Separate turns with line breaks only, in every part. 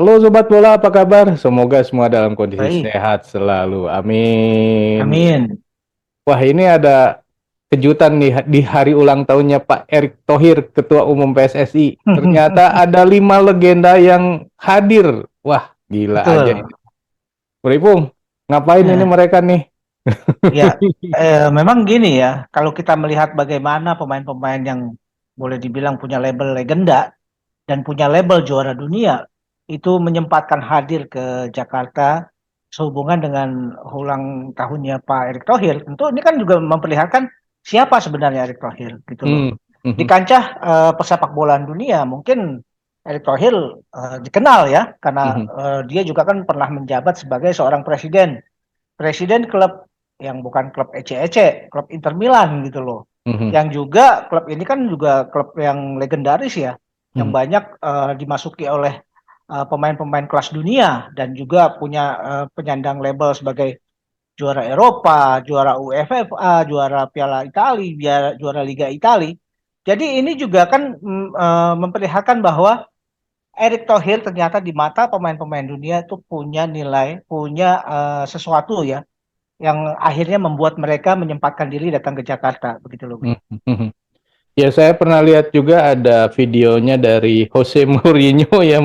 Halo Sobat Bola, apa kabar? Semoga semua dalam kondisi
Baik,
sehat selalu. Amin.
amin.
Wah, ini ada kejutan nih di hari ulang tahunnya Pak Erick Thohir, Ketua Umum PSSI. Ternyata ada 5 legenda yang hadir. Wah, gila aja ini.
Betul.
Bro Ipung, ngapain ini
Nah,
mereka nih?
ya, memang gini ya, kalau kita melihat bagaimana pemain-pemain yang boleh dibilang punya label legenda dan punya label juara dunia, itu menyempatkan hadir ke Jakarta sehubungan dengan ulang tahunnya Pak Erick Thohir. Tentu ini kan juga memperlihatkan siapa sebenarnya Erick Thohir, gitu loh.
Hmm,
Di
mhm,
kancah persepak bolaan dunia, mungkin Erick Thohir dikenal ya, karena
mhm,
dia juga kan pernah menjabat sebagai seorang presiden klub yang bukan klub ece-ece, klub Inter Milan gitu loh.
mhm,
Yang juga klub ini kan juga klub yang legendaris ya, yang
mhm,
banyak dimasuki oleh pemain-pemain kelas dunia dan juga punya penyandang label sebagai juara Eropa, juara UEFA, juara Piala Italia, juara Liga Italia. Jadi ini juga kan memperlihatkan bahwa Erick Thohir ternyata di mata pemain-pemain dunia itu punya nilai, punya sesuatu ya yang akhirnya membuat mereka menyempatkan diri datang ke Jakarta, begitu loh, Bro.
mhm, mhm. Ya, saya pernah lihat juga ada videonya dari Jose Mourinho yang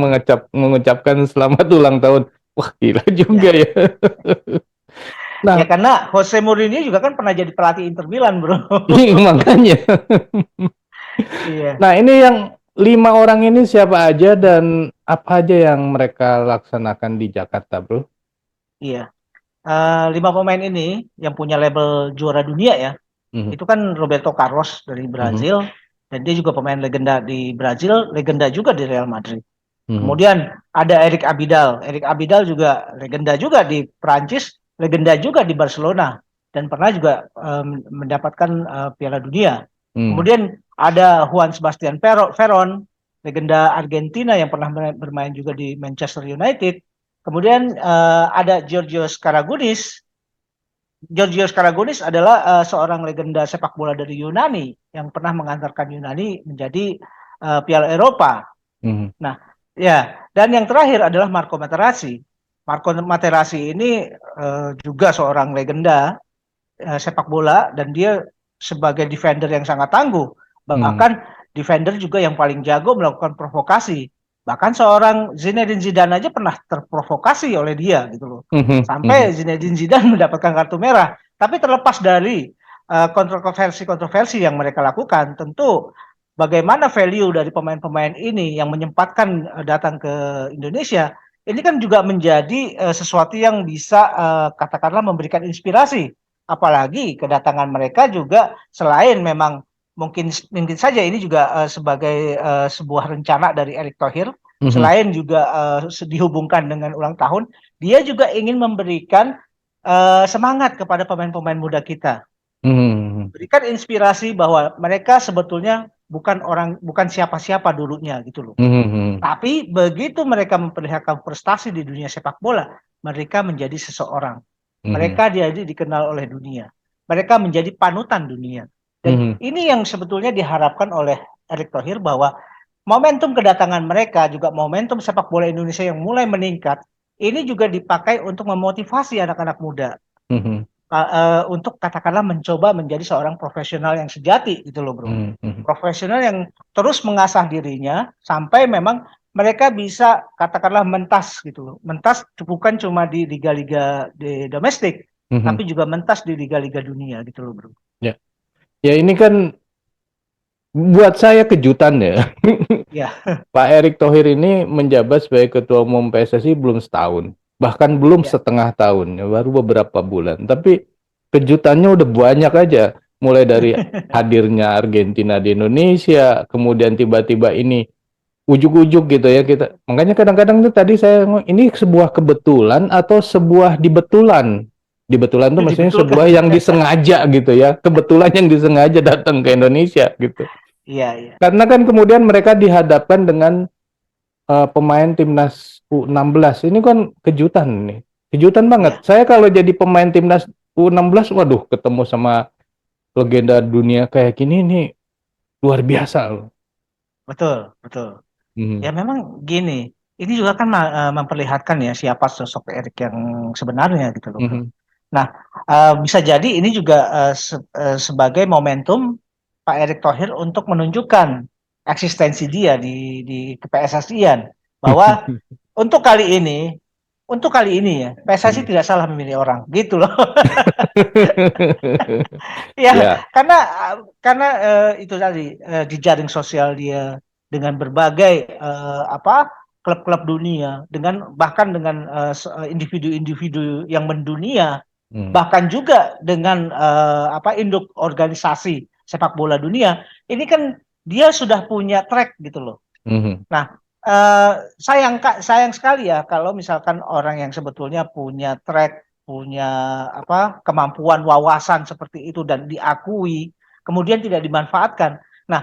mengucapkan selamat ulang tahun. Wah, gila juga
Ya,
ya.
ya
Nah,
karena Jose Mourinho juga kan pernah jadi pelatih Inter Milan, Bro.
makanya.
Iya,
Nah, ini yang 5 orang ini siapa aja dan apa aja yang mereka laksanakan di Jakarta, bro?
iya. Lima pemain ini yang punya label juara dunia ya,
Mhm,
itu kan Roberto Carlos dari
mhm,
Brazil, dan dia juga pemain legenda di Brazil, legenda juga di Real Madrid.
mhm,
Kemudian ada Eric Abidal. Eric Abidal juga legenda juga di Prancis, legenda juga di Barcelona, dan pernah juga mendapatkan Piala Dunia.
mhm,
Kemudian ada Juan Sebastian Veron, legenda Argentina yang pernah bermain juga di Manchester United. Kemudian ada Georgios Karagunis adalah seorang legenda sepak bola dari Yunani yang pernah mengantarkan Yunani menjadi Piala Eropa.
mhm,
Nah, ya, dan yang terakhir adalah Marco Materazzi. Marco Materazzi ini juga seorang legenda sepak bola dan dia sebagai defender yang sangat tangguh.
mhm,
Bahkan defender juga yang paling jago melakukan provokasi. Bahkan seorang Zinedine Zidane aja pernah terprovokasi oleh dia gitu loh.
mhm, mhm,
Sampai Zinedine Zidane mendapatkan kartu merah. Tapi terlepas dari kontroversi-kontroversi yang mereka lakukan, tentu bagaimana value dari pemain-pemain ini yang menyempatkan datang ke Indonesia, ini kan juga menjadi sesuatu yang bisa katakanlah memberikan inspirasi. Apalagi kedatangan mereka juga selain memang mungkin mungkin saja ini juga sebagai sebuah rencana dari Erick Thohir,
mhm,
selain juga dihubungkan dengan ulang tahun, dia juga ingin memberikan semangat kepada pemain-pemain muda kita,
mhm,
berikan inspirasi bahwa mereka sebetulnya bukan siapa-siapa dulunya gitu loh.
mhm, mhm,
Tapi begitu mereka memperlihatkan prestasi di dunia sepak bola, mereka menjadi seseorang.
mhm,
Mereka jadi dikenal oleh dunia. Mereka menjadi panutan dunia. Dan
mhm,
ini yang sebetulnya diharapkan oleh Erick Thohir bahwa momentum kedatangan mereka juga momentum sepak bola Indonesia yang mulai meningkat, ini juga dipakai untuk memotivasi anak-anak muda
mhm,
untuk katakanlah mencoba menjadi seorang profesional yang sejati gitu loh, Bro.
mhm, mhm.
Profesional yang terus mengasah dirinya sampai memang mereka bisa katakanlah mentas gitu loh. Mentas bukan cuma di liga-liga di domestik,
Mhm.
tapi juga mentas di liga-liga dunia gitu loh, Bro.
Ya, ya ini kan buat saya kejutan ya.
Ya,
Pak Erick Thohir ini menjabat sebagai Ketua Umum PSSI belum setahun, bahkan belum
ya.
setengah tahun, ya, baru beberapa bulan. Tapi kejutannya udah banyak aja, mulai dari hadirnya Argentina di Indonesia, kemudian tiba-tiba ini ujuk-ujuk gitu ya kita. Makanya kadang-kadang tuh tadi saya ngomong, ini sebuah kebetulan atau sebuah dibetulan. Dibetulan tuh maksudnya sebuah
Dibetulkan.
yang disengaja gitu ya, kebetulan yang disengaja datang ke Indonesia gitu.
Iya, iya.
Karena kan kemudian mereka dihadapkan dengan pemain timnas U16 ini kan kejutan nih, kejutan banget.
Iya,
Saya kalau jadi pemain timnas U16, waduh, ketemu sama legenda dunia kayak gini nih luar biasa loh.
betul, betul. Ya
Hmm.
memang gini. ini juga kan memperlihatkan ya siapa sosok Erik yang sebenarnya gitu loh, Bro.
Mhm.
Nah, bisa jadi ini juga sebagai momentum Pak Erick Thohir untuk menunjukkan eksistensi dia di ke-PSSI-an bahwa untuk kali ini, untuk kali ini ya PSSI
Mhm.
tidak salah memilih orang, gitu loh. Ya,
Ya.
karena itu tadi di jaring sosial dia dengan berbagai apa klub-klub dunia, dengan bahkan dengan individu-individu yang mendunia,
Hmm.
bahkan juga dengan apa induk organisasi sepak bola dunia, ini kan dia sudah punya track gitu loh.
Mhm.
Nah, sayang sekali ya kalau misalkan orang yang sebetulnya punya track, punya apa kemampuan wawasan seperti itu dan diakui, kemudian tidak dimanfaatkan. Nah,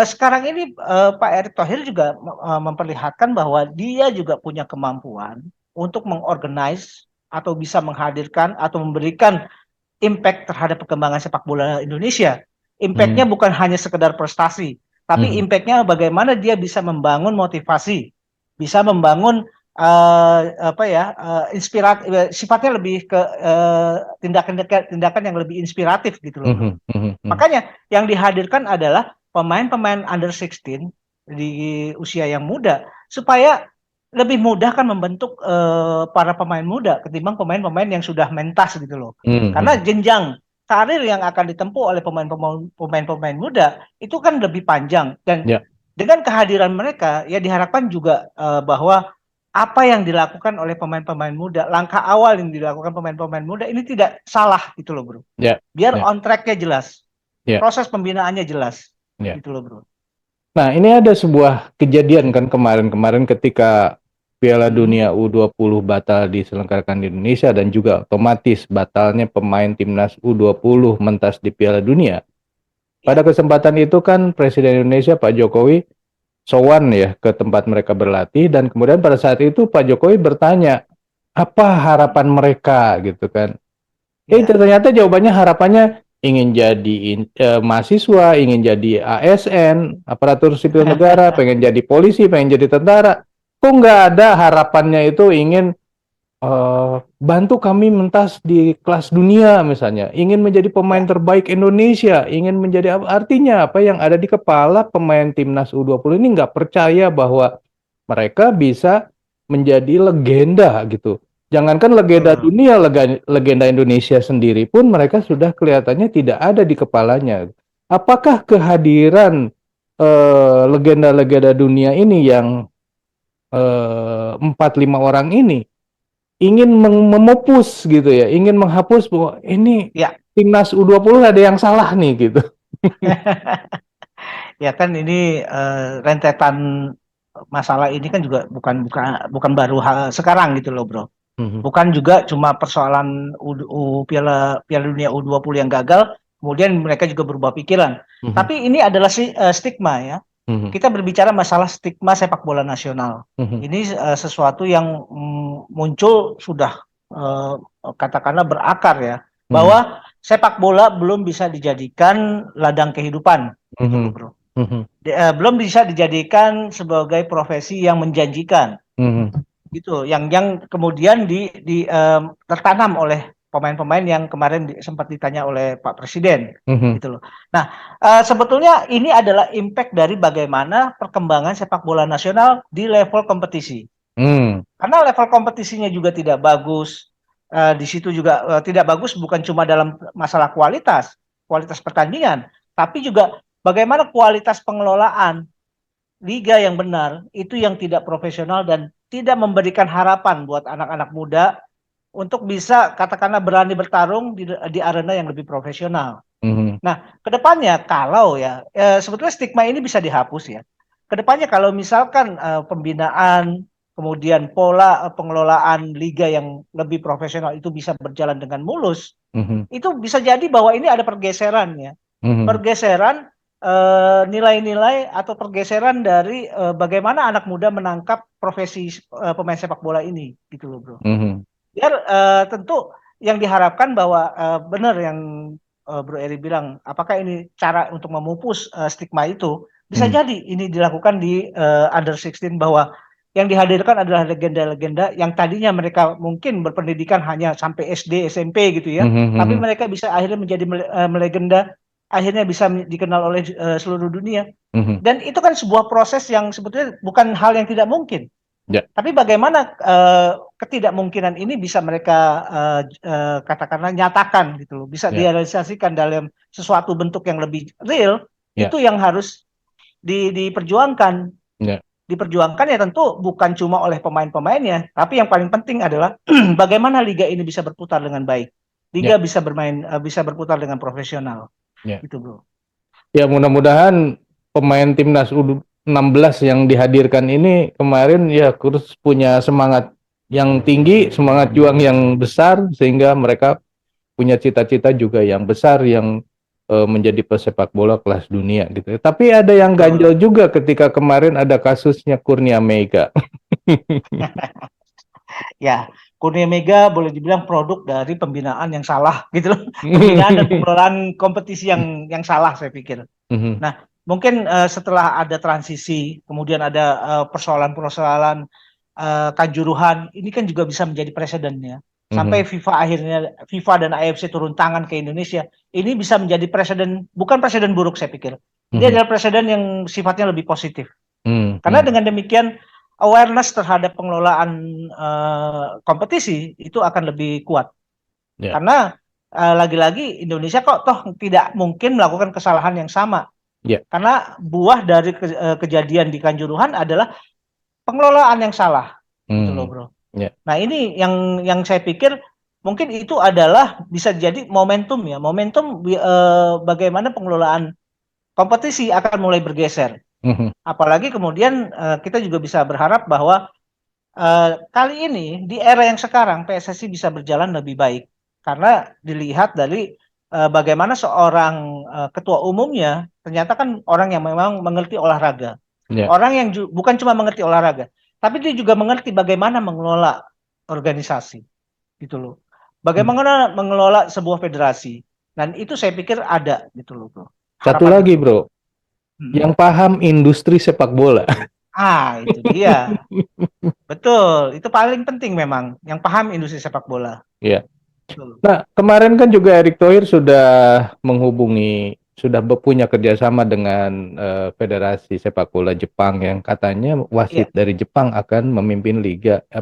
sekarang ini Pak Erick Thohir juga memperlihatkan bahwa dia juga punya kemampuan untuk mengorganize atau bisa menghadirkan atau memberikan impact terhadap perkembangan sepak bola Indonesia. Impact-nya
Mhm.
bukan hanya sekedar prestasi, tapi
Mhm.
impact-nya bagaimana dia bisa membangun motivasi, bisa membangun apa ya sifatnya lebih ke tindakan yang lebih inspiratif gitu loh, Bro.
Mhm. Mhm. Mhm.
Makanya yang dihadirkan adalah pemain-pemain under 16 di usia yang muda supaya lebih mudah kan membentuk para pemain muda ketimbang pemain-pemain yang sudah mentas gitu loh. Karena
Mhm.
jenjang karir yang akan ditempuh oleh pemain-pemain muda itu kan lebih panjang dan
Ya.
dengan kehadiran mereka ya diharapkan juga bahwa apa yang dilakukan oleh pemain-pemain muda, langkah awal yang dilakukan pemain-pemain muda ini tidak salah gitu loh, Bro.
Ya.
Biar
Ya.
on track-nya jelas,
Ya.
proses pembinaannya jelas,
Ya.
gitu loh, Bro.
Nah, ini ada sebuah kejadian kan kemarin-kemarin ketika Piala
Hmm,
Dunia U20 batal diselenggarakan di Indonesia dan juga otomatis batalnya pemain timnas U20 mentas di Piala Dunia. Pada
ya.
kesempatan itu kan Presiden Indonesia Pak Jokowi sowan ya ke tempat mereka berlatih dan kemudian pada saat itu Pak Jokowi bertanya apa harapan mereka gitu kan.
Ya.
Ternyata jawabannya harapannya ingin jadi mahasiswa, ingin jadi ASN, aparatur sipil negara, pengen jadi polisi, pengen jadi tentara. Kok nggak ada harapannya itu ingin bantu kami mentas di kelas dunia misalnya, ingin menjadi pemain
Ya.
terbaik Indonesia, ingin menjadi apa? Artinya apa yang ada di kepala pemain timnas U20 ini nggak percaya bahwa mereka bisa menjadi legenda gitu. Jangankan legenda
Betul.
dunia, legenda Indonesia sendiri pun mereka sudah kelihatannya tidak ada di kepalanya. Apakah kehadiran legenda-legenda dunia ini yang 4-5 orang ini ingin memupus gitu ya, ingin menghapus bahwa ini
Ya.
timnas U20 ada yang salah nih gitu.
Ya kan ini rentetan masalah ini kan juga bukan bukan bukan baru hal sekarang gitu loh, Bro.
Mhm.
Bukan juga cuma persoalan Piala Piala Dunia U20 yang gagal, kemudian mereka juga berubah pikiran.
Mhm.
Tapi ini adalah stigma ya.
Mhm.
Kita berbicara masalah stigma sepak bola nasional.
Mhm.
Ini sesuatu yang muncul sudah eh, katakanlah berakar ya,
Mhm.
bahwa sepak bola belum bisa dijadikan ladang kehidupan, gitu loh,
Mhm.
Bro.
Mhm.
Belum bisa dijadikan sebagai profesi yang menjanjikan
Mhm.
gitu yang kemudian tertanam oleh pemain-pemain yang kemarin sempat ditanya oleh Pak Presiden
Mhm.
gitu loh. Nah, sebetulnya ini adalah impact dari bagaimana perkembangan sepak bola nasional di level kompetisi.
Mhm.
Karena level kompetisinya juga tidak bagus. Di situ juga tidak bagus bukan cuma dalam masalah kualitas pertandingan, tapi juga bagaimana kualitas pengelolaan liga yang benar itu yang tidak profesional dan tidak memberikan harapan buat anak-anak muda untuk bisa katakanlah berani bertarung di arena yang lebih profesional.
Mhm.
Nah, kedepannya kalau ya sebetulnya stigma ini bisa dihapus ya. Kedepannya kalau misalkan pembinaan kemudian pola pengelolaan liga yang lebih profesional itu bisa berjalan dengan mulus,
Mhm.
itu bisa jadi bahwa ini ada pergeseran ya,
Mhm.
pergeseran nilai-nilai atau pergeseran dari bagaimana anak muda menangkap profesi pemain sepak bola ini gitu loh, Bro.
Mhm.
Biar tentu yang diharapkan bahwa benar yang Bro Eri bilang, apakah ini cara untuk memupus stigma itu? Bisa
Mhm.
jadi ini dilakukan di under 16 bahwa yang dihadirkan adalah legenda-legenda yang tadinya mereka mungkin berpendidikan hanya sampai SD, SMP gitu ya, tapi mereka bisa akhirnya menjadi melegenda, akhirnya bisa dikenal oleh seluruh dunia. Dan itu kan sebuah proses yang sebetulnya bukan hal yang tidak mungkin.
Ya.
Tapi bagaimana ketidakmungkinan ini bisa mereka katakanlah nyatakan gitu loh, bisa direalisasikan dalam sesuatu bentuk yang lebih real, itu yang harus diperjuangkan. Diperjuangkan ya tentu bukan cuma oleh pemain-pemainnya, tapi yang paling penting adalah bagaimana liga ini bisa berputar dengan baik. Liga bisa bermain, bisa berputar dengan profesional. Gitu, bro.
Ya, mudah-mudahan pemain timnas U16 yang dihadirkan ini kemarin ya terus punya semangat yang tinggi, semangat juang yang besar, sehingga mereka punya cita-cita juga yang besar yang menjadi pesepak bola kelas dunia gitu. Tapi ada yang ganjel juga ketika kemarin ada kasusnya Kurnia Mega.
Ya, Kurnia Mega boleh dibilang produk dari pembinaan yang salah gitu loh. Pembinaan dan pengelolaan kompetisi yang salah saya pikir. Nah, mungkin setelah ada transisi, kemudian ada persoalan-persoalan kanjuruhan, ini kan juga bisa menjadi presiden ya. Sampai FIFA dan AFC turun tangan ke Indonesia, ini bisa menjadi presiden, bukan presiden buruk saya pikir. Ini adalah presiden yang sifatnya lebih positif. Karena dengan demikian awareness terhadap pengelolaan kompetisi itu akan lebih kuat. Karena lagi-lagi Indonesia kok toh tidak mungkin melakukan kesalahan yang sama. Karena buah dari kejadian di Kanjuruhan adalah pengelolaan yang salah. Gitu loh, bro. Nah, ini yang saya pikir mungkin itu adalah bisa jadi momentum ya, momentum bagaimana pengelolaan kompetisi akan mulai bergeser. Apalagi kemudian kita juga bisa berharap bahwa kali ini di era yang sekarang PSSI bisa berjalan lebih baik karena dilihat dari bagaimana seorang ketua umumnya ternyata kan orang yang memang mengerti olahraga, orang yang bukan cuma mengerti olahraga, tapi dia juga mengerti bagaimana mengelola organisasi, gitu loh. Bagaimana mengelola sebuah federasi, dan itu saya pikir ada, gitu loh, bro.
Satu lagi, bro, yang paham industri sepak bola.
Itu dia. Betul, itu paling penting memang, yang paham industri sepak bola.
Iya. Nah, kemarin kan juga Erick Thohir sudah menghubungi, sudah punya kerjasama dengan Federasi Sepak Bola Jepang yang katanya wasit dari Jepang akan memimpin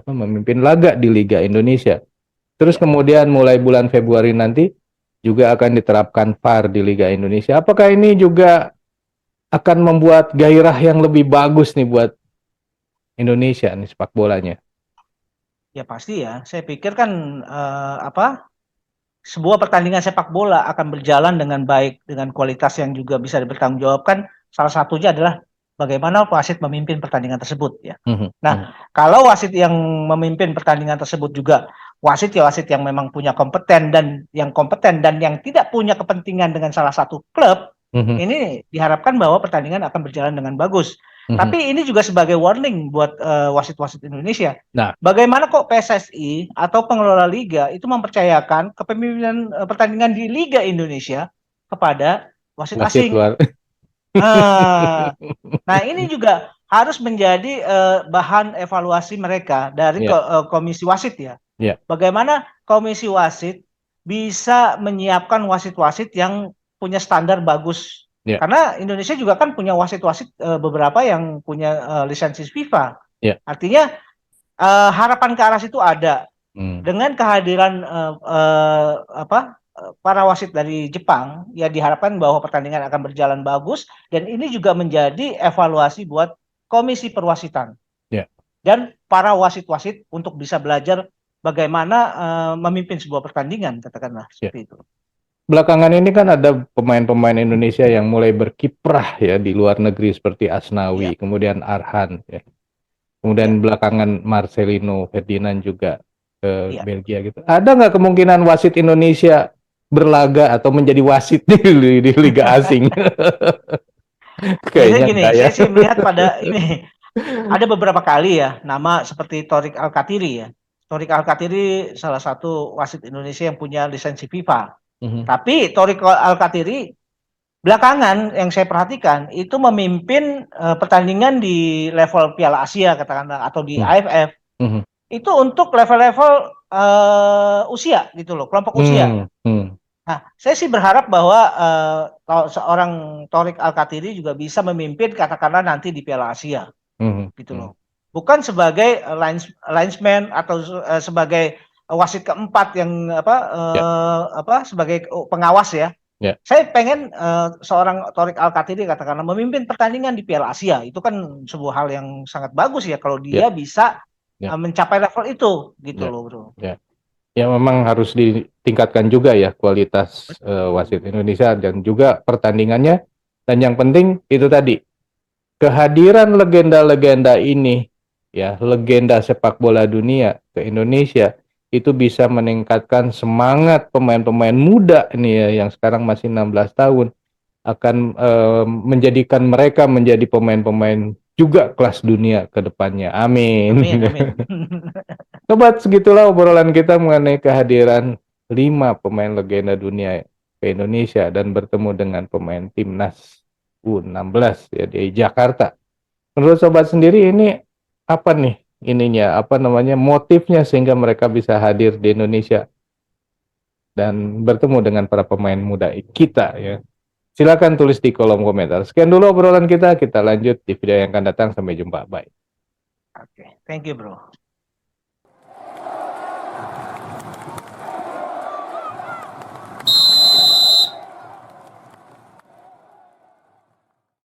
memimpin laga di Liga Indonesia. Terus kemudian mulai bulan Februari nanti juga akan diterapkan VAR di Liga Indonesia. Apakah ini juga akan membuat gairah yang lebih bagus nih buat Indonesia nih sepak bolanya?
Ya pasti ya. Saya pikir kan sebuah pertandingan sepak bola akan berjalan dengan baik, dengan kualitas yang juga bisa dipertanggungjawabkan. Salah satunya adalah bagaimana wasit memimpin pertandingan tersebut ya. Nah, kalau wasit yang memimpin pertandingan tersebut juga wasit yang memang punya kompeten dan yang tidak punya kepentingan dengan salah satu klub, ini diharapkan bahwa pertandingan akan berjalan dengan bagus. Tapi ini juga sebagai warning buat wasit-wasit Indonesia. Nah, bagaimana kok PSSI atau pengelola liga itu mempercayakan kepemimpinan pertandingan di Liga Indonesia kepada wasit asing? Nah, ini juga harus menjadi bahan evaluasi mereka dari komisi wasit ya. Bagaimana komisi wasit bisa menyiapkan wasit-wasit yang punya standar bagus. Karena Indonesia juga kan punya wasit-wasit beberapa yang punya lisensi FIFA. Artinya harapan ke arah situ ada. Dengan kehadiran para wasit dari Jepang, ya diharapkan bahwa pertandingan akan berjalan bagus dan ini juga menjadi evaluasi buat komisi perwasitan. Dan para wasit-wasit untuk bisa belajar bagaimana memimpin sebuah pertandingan, katakanlah seperti itu.
Belakangan ini kan ada pemain-pemain Indonesia yang mulai berkiprah ya di luar negeri seperti Asnawi, kemudian Arhan, ya. Kemudian belakangan Marcelino Ferdinand juga ke Belgia gitu. Ada nggak kemungkinan wasit Indonesia berlaga atau menjadi wasit di liga asing?
Kayaknya gini, saya sih melihat pada ini ada beberapa kali ya nama seperti Thorik Alkatiri ya. Thorik Alkatiri salah satu wasit Indonesia yang punya lisensi FIFA. Tapi Thorik Alkatiri belakangan yang saya perhatikan itu memimpin pertandingan di level Piala Asia katakanlah atau di
Hmm.
AFF
Hmm.
itu untuk level-level usia gitu loh, kelompok usia.
Hmm. Hmm.
Nah, saya sih berharap bahwa kalau seorang Torik Alkatiri juga bisa memimpin katakanlah nanti di Piala Asia
Hmm.
gitu
Hmm.
loh. Bukan sebagai linesman atau sebagai wasit keempat yang
Ya,
sebagai pengawas ya.
ya,
Saya pengen seorang Torik Alkatiri katakanlah memimpin pertandingan di Piala Asia. Itu kan sebuah hal yang sangat bagus ya kalau
ya,
dia bisa
ya,
mencapai level itu gitu
ya,
loh, Bro.
ya. Ya memang harus ditingkatkan juga ya kualitas wasit
Betul.
Indonesia dan juga pertandingannya. Dan yang penting itu tadi kehadiran legenda-legenda ini, ya legenda sepak bola dunia ke Indonesia itu bisa meningkatkan semangat pemain-pemain muda ini ya yang sekarang masih 16 tahun akan menjadikan mereka menjadi pemain-pemain juga kelas dunia ke depannya. Amin.
Amin, amin.
Sobat, segitulah obrolan kita mengenai kehadiran 5 pemain legenda dunia ke Indonesia dan bertemu dengan pemain timnas U16 ya di Jakarta. Menurut sobat sendiri ini apa nih ininya, apa namanya motifnya sehingga mereka bisa hadir di Indonesia dan bertemu dengan para pemain muda kita ya. Silakan tulis di kolom komentar. Sekian dulu obrolan kita, kita lanjut di video yang akan datang. Sampai jumpa. Bye.
Oke, thank you, Bro.